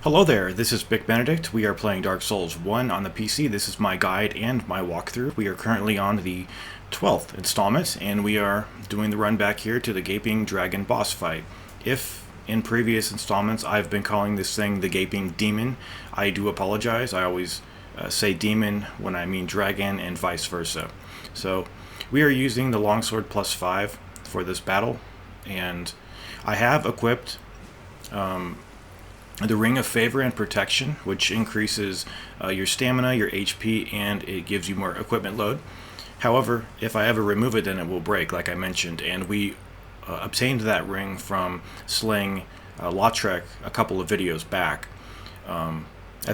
Hello there, this is Bic Benedict. We are playing Dark Souls 1 on the PC. This is my guide and my walkthrough. We are currently on the 12th installment, and we are doing the run back here to the Gaping Dragon boss fight. If in previous installments I've been calling this thing the Gaping Demon, I do apologize. I always say demon when I mean dragon and vice versa. So we are using the Longsword plus 5 for this battle, and I have equipped the Ring of Favor and Protection, which increases your stamina, your HP, and it gives you more equipment load. However, if I ever remove it, then it will break, like I mentioned, and we obtained that ring from slaying Lautrec a couple of videos back. I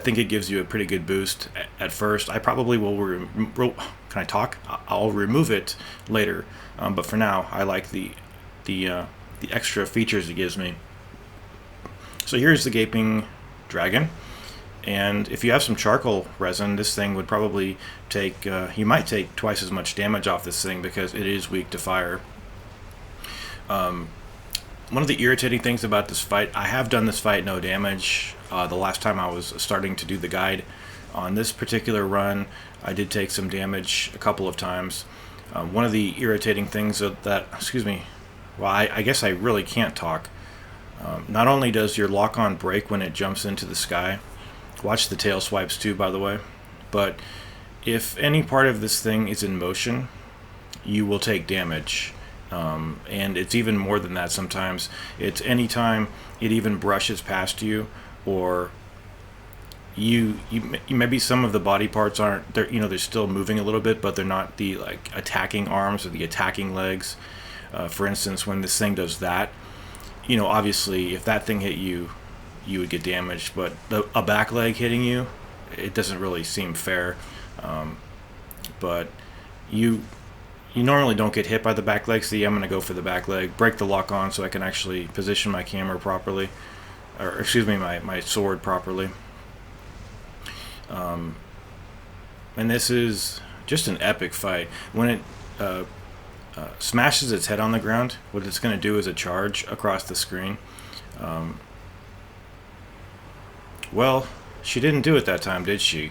think it gives you a pretty good boost at first. I probably will. Can I talk? I'll remove it later, but for now, I like the extra features it gives me. So here's the Gaping Dragon, and if you have some charcoal resin, this thing would probably take, you might take twice as much damage off this thing because it is weak to fire. One of the irritating things about this fight, I have done this fight no damage. The last time I was starting to do the guide on this particular run, I did take some damage a couple of times. One of the irritating things excuse me, well, I guess I really can't talk. Not only does your lock-on break when it jumps into the sky, watch the tail swipes too, by the way, but if any part of this thing is in motion, you will take damage. And it's even more than that sometimes. It's any time it even brushes past you, or you maybe some of the body parts aren't, they're still moving a little bit, but they're not the attacking arms or the attacking legs. For instance, when this thing does that, obviously, if that thing hit you, you would get damaged. But a back leg hitting you, it doesn't really seem fair. But you normally don't get hit by the back leg. See, I'm going to go for the back leg, break the lock on so I can actually position my camera properly, or excuse me, my sword properly. And this is just an epic fight. When it smashes its head on the ground, what it's going to do is a charge across the screen. Well, she didn't do it that time, did she?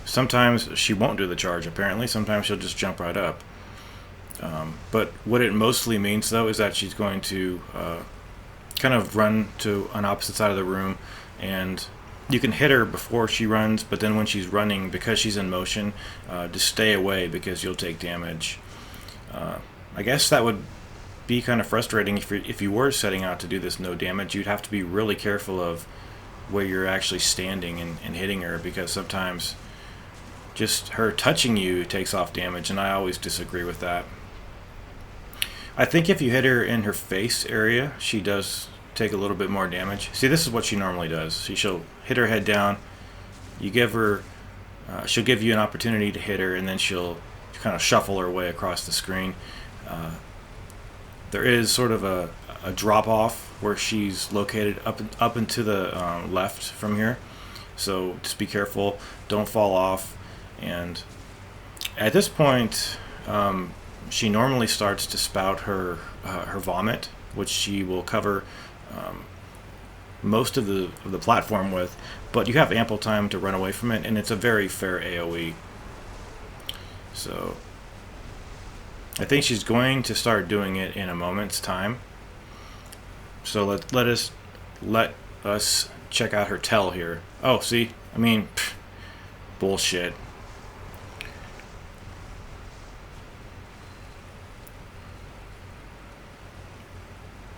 Sometimes she won't do the charge, apparently. Sometimes she'll just jump right up. But what it mostly means, though, is that she's going to kind of run to an opposite side of the room, and you can hit her before she runs, but then when she's running, because she's in motion, just stay away because you'll take damage. I guess that would be kind of frustrating if you were setting out to do this no damage. You'd have to be really careful of where you're actually standing and hitting her, because sometimes just her touching you takes off damage, and I always disagree with that. I think if you hit her in her face area, she does take a little bit more damage. See, this is what she normally does. She'll hit her head down. You give her, she'll give you an opportunity to hit her, and then she'll kind of shuffle her way across the screen. There is sort of a drop off where she's located up and to the left from here, so just be careful, don't fall off. And at this point, she normally starts to spout her vomit, which she will cover most of the platform with, but you have ample time to run away from it, and it's a very fair AoE. So I think she's going to start doing it in a moment's time. So let us check out her tell here. Oh, see, I mean, bullshit.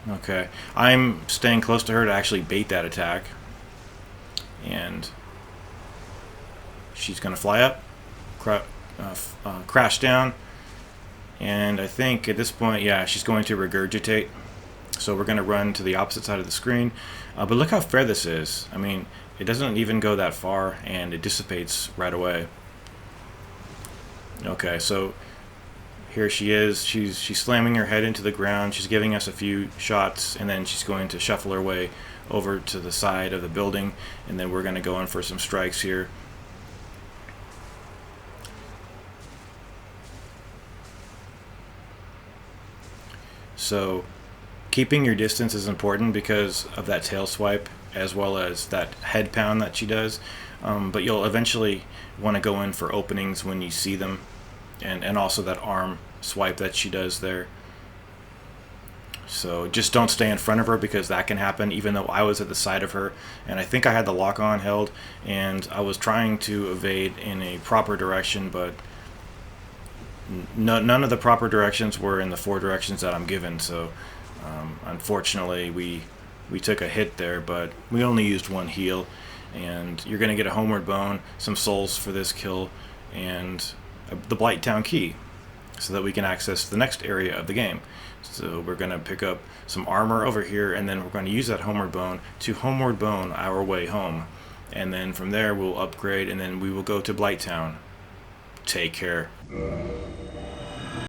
Okay, I'm staying close to her to actually bait that attack, and she's gonna fly up, crash down. And I think at this point, yeah, she's going to regurgitate. So we're going to run to the opposite side of the screen. But look how fair this is. I mean, it doesn't even go that far, and it dissipates right away. Okay, so here she is. She's slamming her head into the ground. She's giving us a few shots, and then she's going to shuffle her way over to the side of the building, and then we're going to go in for some strikes here. So keeping your distance is important because of that tail swipe, as well as that head pound that she does. But you'll eventually want to go in for openings when you see them, and also that arm swipe that she does there. So just don't stay in front of her, because that can happen, even though I was at the side of her and I think I had the lock on held and I was trying to evade in a proper direction, but none of the proper directions were in the 4 directions that I'm given. So unfortunately we took a hit there, but we only used 1 heal, and you're going to get a homeward bone, some souls for this kill, and the Blighttown key, so that we can access the next area of the game. So we're going to pick up some armor over here, and then we're going to use that homeward bone to homeward bone our way home. And then from there we'll upgrade, and then we will go to Blighttown. Take care.